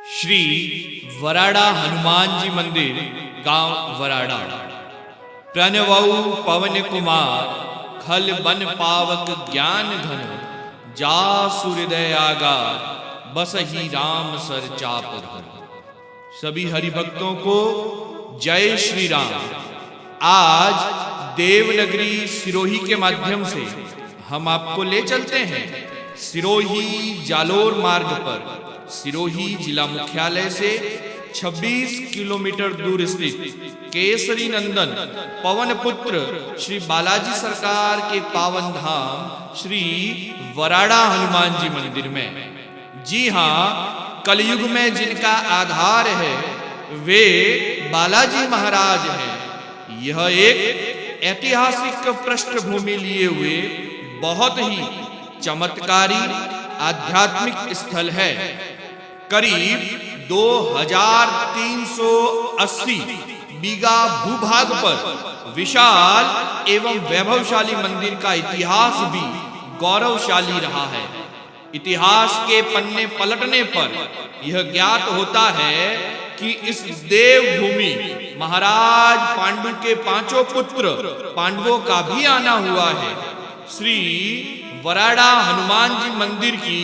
श्री वराड़ा हनुमान जी मंदिर, गांव वराड़ा। प्रणवऊ पवन कुमार, खल बन पावक ज्ञान घन, जा सूर्योदय आगार, बस ही राम सर चाप धर। सभी हरिभक्तों को जय श्री राम। आज देवनगरी सिरोही के माध्यम से हम आपको ले चलते हैं सिरोही जालोर मार्ग पर। सिरोही जिला मुख्यालय से 26 किलोमीटर दूर स्थित केसरी नंदन पवन पुत्र श्री बालाजी सरकार के पावन धाम श्री वराड़ा हनुमान जी मंदिर में। जी हाँ, कलयुग में जिनका आधार है वे बालाजी महाराज हैं। यह एक ऐतिहासिक पृष्ठभूमि लिए हुए बहुत ही चमत्कारी आध्यात्मिक स्थल है। करीब 2380 बीघा भूभाग पर विशाल एवं वैभवशाली मंदिर का इतिहास भी गौरवशाली रहा है। इतिहास के पन्ने पलटने पर यह ज्ञात होता है कि इस देवभूमि महाराज पांडु के 5 पुत्र पांडवों का भी आना हुआ है। श्री वराड़ा हनुमान जी मंदिर की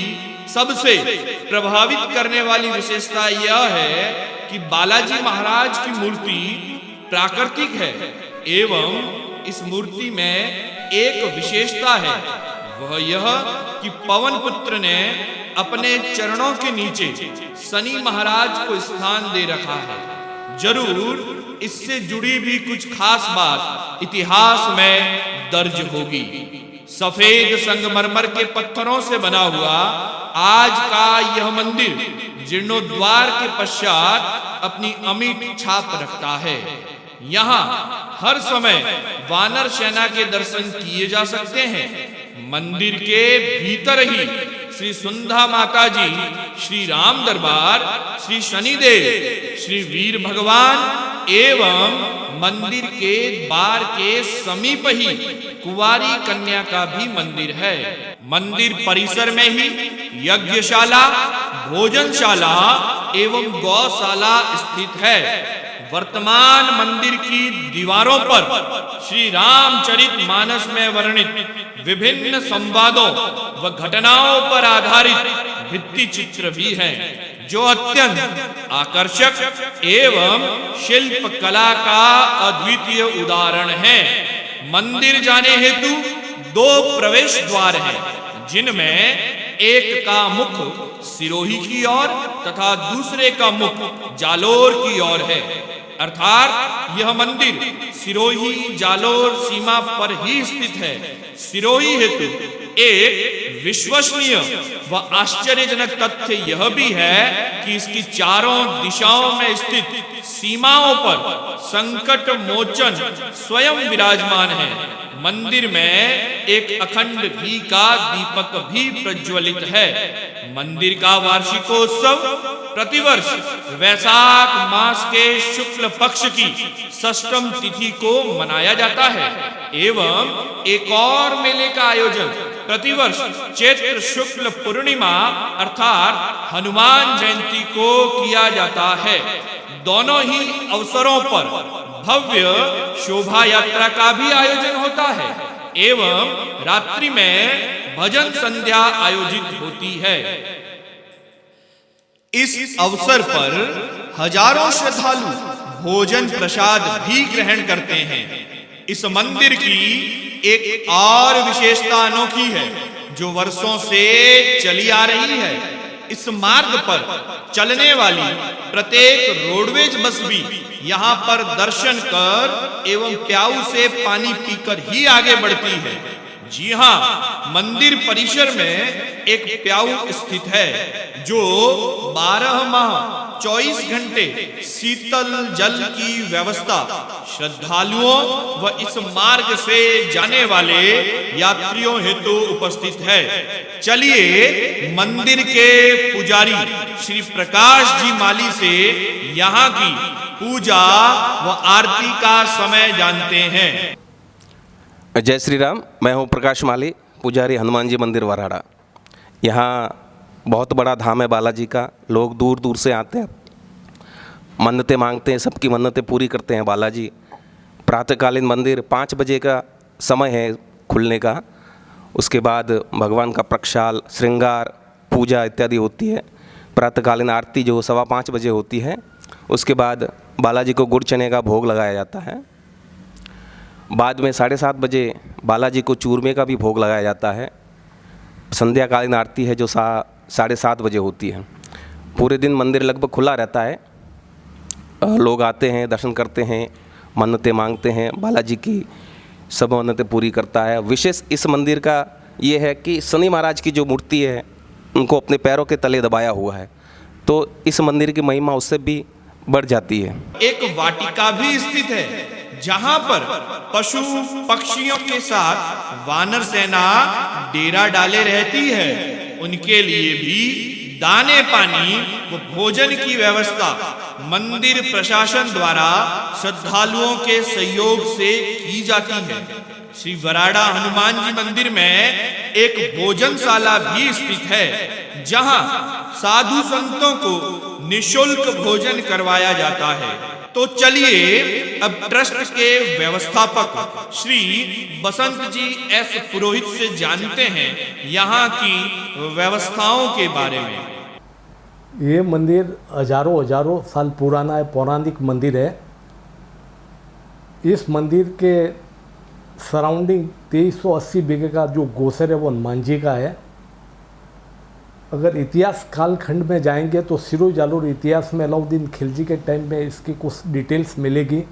सबसे प्रभावित करने वाली विशेषता यह है कि बालाजी महाराज की मूर्ति प्राकृतिक है एवं इस मूर्ति में एक विशेषता है, वह यह कि पवन पुत्र ने अपने चरणों के नीचे शनि महाराज को स्थान दे रखा है। जरूर इससे जुड़ी भी कुछ खास बात इतिहास में दर्ज होगी। सफेद संगमरमर के पत्थरों से बना हुआ आज का यह मंदिर जीर्णोद्वार के पश्चात अपनी अमिट छाप रखता है। यहाँ हर समय वानर सेना के दर्शन किए जा सकते हैं। मंदिर के भीतर ही श्री सुंधा माता जी, श्री राम दरबार, श्री शनिदेव, श्री वीर भगवान एवं मंदिर के द्वार के समीप ही कुंवारी कन्या का भी मंदिर है। मंदिर परिसर में ही यज्ञशाला, भोजनशाला एवं गौशाला स्थित है। वर्तमान मंदिर की दीवारों पर श्री रामचरित मानस में वर्णित विभिन्न संवादों व घटनाओं पर आधारित भित्ति चित्र भी हैं, जो अत्यंत आकर्षक एवं शिल्प कला का अद्वितीय उदाहरण है। मंदिर जाने हेतु 2 प्रवेश द्वार हैं, जिनमें एक का मुख सिरोही की ओर तथा दूसरे का मुख जालोर की ओर है। अर्थात यह मंदिर सिरोही जालोर सीमा पर ही स्थित है। सिरोही हेतु एक विश्वसनीय व आश्चर्यजनक तथ्य यह भी है कि इसकी चारों दिशाओं में स्थित सीमाओं पर संकट मोचन स्वयं विराजमान है। मंदिर में एक अखंड घी का दीपक भी प्रज्वलित है। मंदिर का वार्षिकोत्सव प्रतिवर्ष वैशाख मास के शुक्ल पक्ष की षष्ठम तिथि को मनाया जाता है एवं एक और मेले का आयोजन प्रतिवर्ष चैत्र शुक्ल पूर्णिमा अर्थात हनुमान जयंती को किया जाता है। दोनों ही अवसरों पर भव्य शोभा यात्रा का भी आयोजन होता है एवं रात्रि में भजन संध्या आयोजित होती है। इस अवसर पर हजारों श्रद्धालु भोजन प्रसाद भी ग्रहण करते हैं। इस मंदिर की एक और विशेषता अनोखी है जो वर्षों से चली आ रही है। इस मार्ग पर चलने वाली प्रत्येक रोडवेज बस भी यहाँ पर दर्शन कर एवं प्याऊ से पानी पीकर ही आगे बढ़ती है। जी हाँ, मंदिर परिसर में एक प्याऊ स्थित है जो 12 माह 24 घंटे शीतल जल की व्यवस्था श्रद्धालुओं व इस मार्ग से जाने वाले यात्रियों हेतु उपस्थित है। चलिए मंदिर के पुजारी श्री प्रकाश जी माली से यहाँ की पूजा व आरती का समय जानते हैं। जय श्री राम। मैं हूँ प्रकाश माली, पुजारी हनुमान जी मंदिर वराड़ा। यहाँ बहुत बड़ा धाम है बालाजी का। लोग दूर दूर से आते हैं, मन्नतें मांगते हैं, सबकी मन्नतें पूरी करते हैं बालाजी। प्रातःकालीन मंदिर 5 बजे का समय है खुलने का। उसके बाद भगवान का प्रक्षाल, श्रृंगार, पूजा इत्यादि होती है। प्रातःकालीन आरती जो 5:15 बजे होती है। उसके बाद बालाजी को गुड़ चने का भोग लगाया जाता है। बाद में 7:30 बजे बालाजी को चूरमे का भी भोग लगाया जाता है। संध्याकालीन आरती है जो 7:30 बजे होती है। पूरे दिन मंदिर लगभग खुला रहता है। लोग आते हैं, दर्शन करते हैं, मन्नतें मांगते हैं। बालाजी की सब मन्नतें पूरी करता है। विशेष इस मंदिर का ये है कि शनि महाराज की जो मूर्ति है उनको अपने पैरों के तले दबाया हुआ है, तो इस मंदिर की महिमा उससे भी बढ़ जाती है। एक वाटिका भी स्थित है जहां पर पशु पक्षियों के साथ वानर सेना डेरा डाले रहती है। उनके लिए भी दाने पानी व भोजन की व्यवस्था मंदिर प्रशासन द्वारा श्रद्धालुओं के सहयोग से की जाती है। श्री वराडा हनुमान जी मंदिर में एक भोजनशाला भी स्थित है जहां साधु संतों को निशुल्क भोजन करवाया जाता है। तो चलिए अब ट्रस्ट के व्यवस्थापक श्री बसंत जी एस पुरोहित से जानते हैं यहाँ की व्यवस्थाओं के बारे में। ये मंदिर हजारों साल पुराना है, पौराणिक मंदिर है। इस मंदिर के सराउंडिंग 2380 बीघे का जो गोसर है वो हनुमान जी का है। अगर इतिहास कालखंड में जाएंगे तो सिरोही जालोर इतिहास में अलाउद्दीन खिलजी के टाइम में इसकी कुछ डिटेल्स मिलेगी।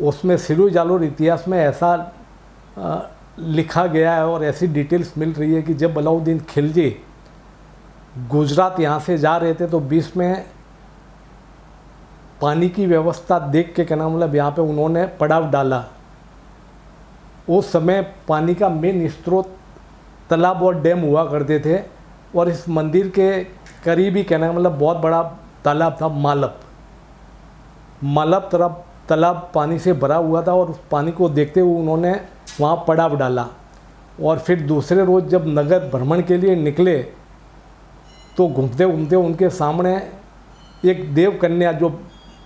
उसमें सिरोही जालोर इतिहास में ऐसा लिखा गया है और ऐसी डिटेल्स मिल रही है कि जब अलाउद्दीन खिलजी गुजरात यहाँ से जा रहे थे तो बीच में पानी की व्यवस्था देख के कहना मतलब यहाँ पे उन्होंने पड़ाव डाला। उस समय पानी का मेन स्रोत तालाब और डैम हुआ करते थे और इस मंदिर के करीब ही कहना मतलब बहुत बड़ा तालाब था, मालब तरफ तालाब पानी से भरा हुआ था और उस पानी को देखते हुए उन्होंने वहाँ पड़ाव डाला। और फिर दूसरे रोज़ जब नगर भ्रमण के लिए निकले तो घूमते घूमते उनके सामने एक देव कन्या, जो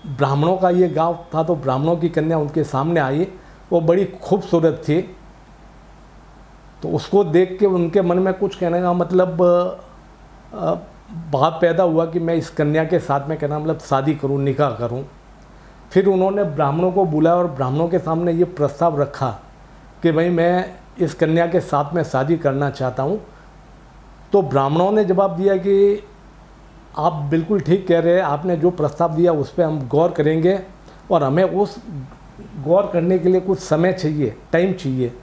ब्राह्मणों का ये गांव था तो ब्राह्मणों की कन्या उनके सामने आई। वो बड़ी खूबसूरत थी। तो उसको देख के उनके मन में कुछ कहने का मतलब बात पैदा हुआ कि मैं इस कन्या के साथ में कहना मतलब शादी करूं, निकाह करूं। फिर उन्होंने ब्राह्मणों को बुलाया और ब्राह्मणों के सामने ये प्रस्ताव रखा कि भाई मैं इस कन्या के साथ में शादी करना चाहता हूं। तो ब्राह्मणों ने जवाब दिया कि आप बिल्कुल ठीक कह रहे हैं, आपने जो प्रस्ताव दिया उस पर हम गौर करेंगे और हमें उस गौर करने के लिए कुछ समय चाहिए, टाइम चाहिए।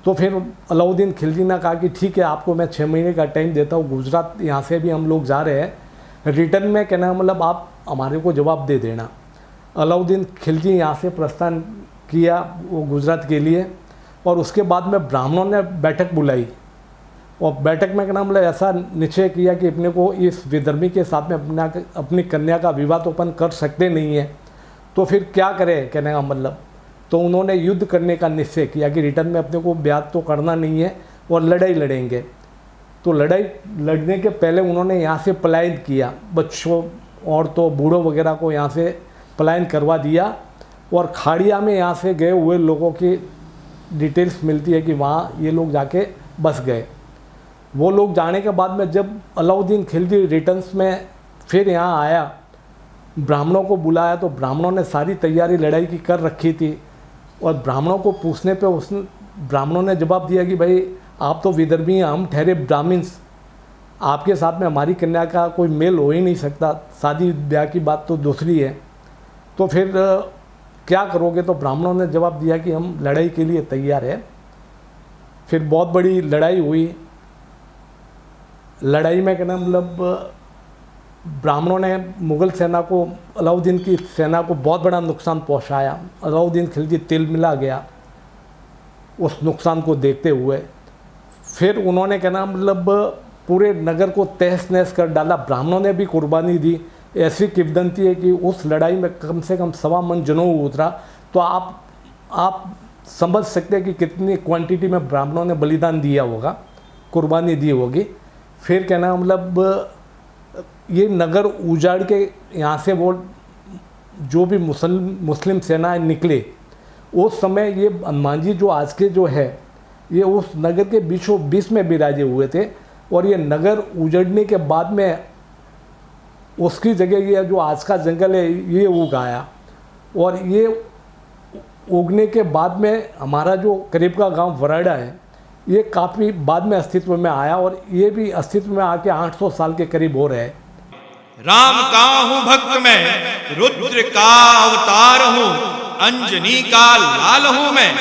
तो फिर अलाउद्दीन खिलजी ने कहा कि ठीक है, आपको मैं 6 महीने का टाइम देता हूँ। गुजरात यहाँ से भी हम लोग जा रहे हैं, रिटर्न में कहना मतलब आप हमारे को जवाब दे देना। अलाउद्दीन खिलजी यहाँ से प्रस्थान किया वो गुजरात के लिए और उसके बाद में ब्राह्मणों ने बैठक बुलाई और बैठक में कहना मतलब ऐसा निश्चय किया कि अपने को इस विधर्मी के साथ में अपनी कन्या का विवाह तो अपन कर सकते नहीं है, तो फिर क्या करें कहने का मतलब। तो उन्होंने युद्ध करने का निश्चय किया कि रिटर्न में अपने को ब्याह तो करना नहीं है और लड़ाई लड़ेंगे। तो लड़ाई लड़ने के पहले उन्होंने यहाँ से पलायन किया, बच्चों औरतों बूढ़ों वगैरह को यहाँ से पलायन करवा दिया और खाड़िया में यहाँ से गए हुए लोगों की डिटेल्स मिलती है कि वहाँ ये लोग जाके बस गए। वो लोग जाने के बाद में जब अलाउद्दीन खिलजी रिटर्न्स में फिर यहाँ आया, ब्राह्मणों को बुलाया तो ब्राह्मणों ने सारी तैयारी लड़ाई की कर रखी थी और ब्राह्मणों को पूछने पे ब्राह्मणों ने जवाब दिया कि भाई आप तो विदर्भी हैं, हम ठहरे ब्राह्मण्स, आपके साथ में हमारी कन्या का कोई मेल हो ही नहीं सकता, शादी ब्याह की बात तो दूसरी है, तो फिर क्या करोगे। तो ब्राह्मणों ने जवाब दिया कि हम लड़ाई के लिए तैयार है। फिर बहुत बड़ी लड़ाई हुई। लड़ाई में कहना मतलब ब्राह्मणों ने मुग़ल सेना को, अलाउद्दीन की सेना को बहुत बड़ा नुकसान पहुंचाया। अलाउद्दीन खिलजी तिल मिला गया उस नुकसान को देखते हुए। फिर उन्होंने कहना मतलब पूरे नगर को तहस नहस कर डाला। ब्राह्मणों ने भी कुर्बानी दी। ऐसी किंवदंती है कि उस लड़ाई में कम से कम 1.25 मन जनऊ उतरा। तो आप समझ सकते हैं कि कितनी क्वांटिटी में ब्राह्मणों ने बलिदान दिया होगा, कुर्बानी दी होगी। फिर कहना मतलब ये नगर उजाड़ के यहाँ से वो जो भी मुस्लिम सेनाएं निकले, उस समय ये हनुमान जी जो आज के जो है ये उस नगर के बीचों बीच में विराजे हुए थे। और ये नगर उजड़ने के बाद में उसकी जगह ये जो आज का जंगल है ये उग आया। और ये उगने के बाद में हमारा जो करीब का गांव वराड़ा है ये काफ़ी बाद में अस्तित्व में आया, और ये भी अस्तित्व में आके 800 साल के करीब हो रहे हैं। राम का हूँ भक्त मैं, रुद्र का अवतार हूँ, अंजनी का लाल हूँ मैं,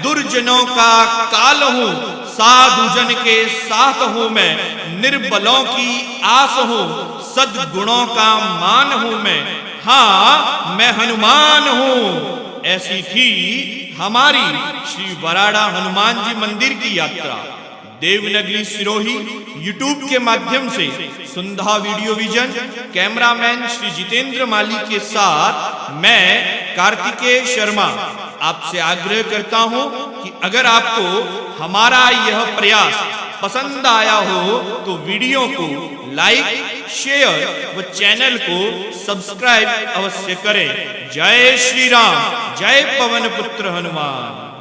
दुर्जनों का काल हूँ, साधु जन के साथ हूँ मैं, निर्बलों की आस हूँ, सद्गुणों का मान हूँ मैं, हाँ मैं हनुमान हूँ। ऐसी थी हमारी श्री वराड़ा हनुमान जी मंदिर की यात्रा। देवनगरी सिरोही यूट्यूब के माध्यम से Sundha video vision, cameraman Shri Jitendra Mali के साथ मैं कार्तिकेय शर्मा आपसे आग्रह करता हूं कि अगर आपको हमारा यह प्रयास पसंद आया हो तो वीडियो को लाइक, शेयर व चैनल को सब्सक्राइब अवश्य करें। जय श्री राम, जय पवन पुत्र हनुमान।